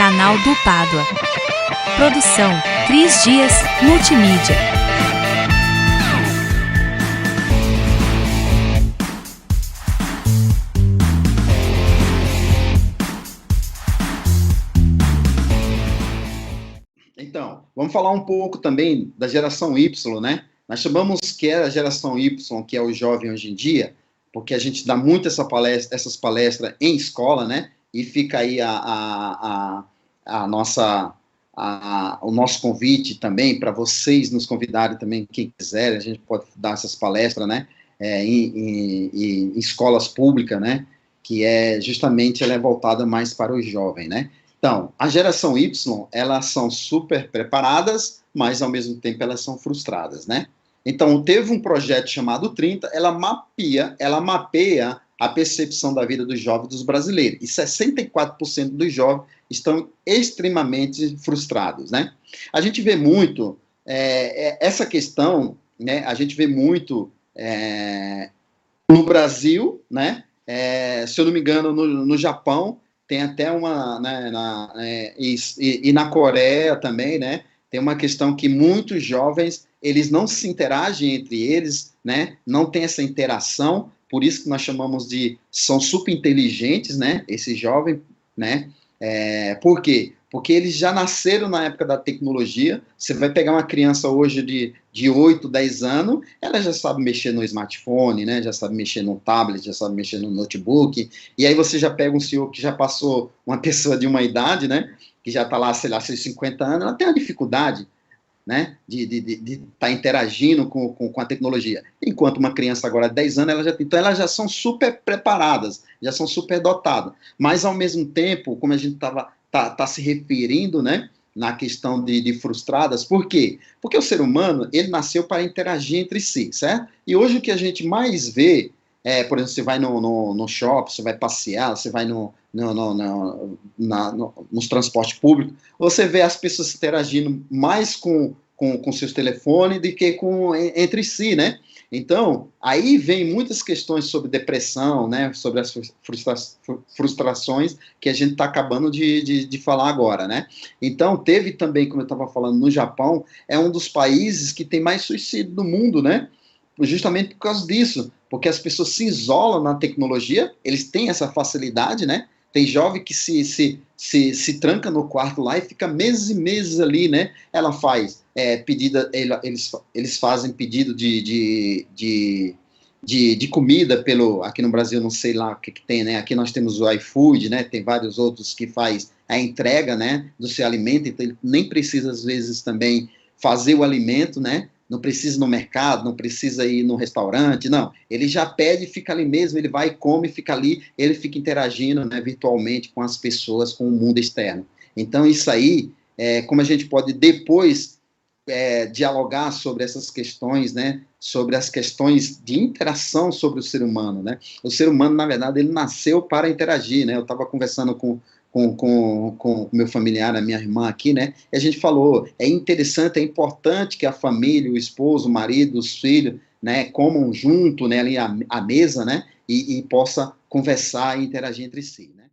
canal do Pádua. Produção, Cris Dias, Multimídia. Então, vamos falar um pouco também da geração Y, né? Nós chamamos que é a geração Y, que é o jovem hoje em dia, porque a gente dá muito essas palestras em escola, né? E fica aí o nosso convite também para vocês nos convidarem também, quem quiser, a gente pode dar essas palestras, né? Em escolas públicas, né? Que é justamente ela é voltada mais para o jovem, né? Então, a geração Y, elas são super preparadas, mas ao mesmo tempo elas são frustradas, né? Então, teve um projeto chamado 30, ela mapeia a percepção da vida dos jovens dos brasileiros, e 64% dos jovens estão extremamente frustrados, né? A gente vê muito essa questão, né? A gente vê muito no Brasil, né? Se eu não me engano, no Japão, tem até uma, né, e na Coreia também, né, tem uma questão que muitos jovens, eles não se interagem entre eles, né, não tem essa interação, por isso que nós chamamos de, são super inteligentes, né, esses jovens, né, por quê? Porque eles já nasceram na época da tecnologia. Você vai pegar uma criança hoje de 8, 10 anos, ela já sabe mexer no smartphone, né? Já sabe mexer no tablet, já sabe mexer no notebook, e aí você já pega um senhor que já passou, uma pessoa de uma idade, né? Que já está lá, sei lá, seus 50 anos, ela tem uma dificuldade, né, de estar interagindo com a tecnologia. Enquanto uma criança agora de 10 anos, então elas já são super preparadas, já são super dotadas. Mas, ao mesmo tempo, como a gente tá se referindo, né, na questão de frustradas, por quê? Porque o ser humano, ele nasceu para interagir entre si, certo? E hoje o que a gente mais vê, por exemplo, você vai no shopping, você vai passear, você vai nos transportes públicos, você vê as pessoas interagindo mais com seus telefones do que entre si, né? Então, aí vem muitas questões sobre depressão, né? Sobre as frustrações que a gente está acabando de falar agora, né? Então, teve também, como eu estava falando, no Japão, é um dos países que tem mais suicídio do mundo, né? Justamente por causa disso, porque as pessoas se isolam na tecnologia, eles têm essa facilidade, né? Tem jovem que se tranca no quarto lá e fica meses e meses ali, né? Ela faz pedido, eles fazem pedido de comida aqui no Brasil, não sei lá o que tem, né? Aqui nós temos o iFood, né? Tem vários outros que faz a entrega, né? Do seu alimento, então ele nem precisa, às vezes, também fazer o alimento, né? Não precisa ir no mercado, não precisa ir no restaurante, não. Ele já pede e fica ali mesmo, ele vai e come, fica ali, ele fica interagindo, né, virtualmente com as pessoas, com o mundo externo. Então, isso aí, como a gente pode depois dialogar sobre essas questões, né, sobre as questões de interação sobre o ser humano, né? O ser humano, na verdade, ele nasceu para interagir, né? Eu estava conversando com meu familiar, a minha irmã aqui, né? E a gente falou, é interessante, é importante que a família, o esposo, o marido, os filhos, né, comam junto, né, ali à mesa, né? E possa conversar e interagir entre si, né?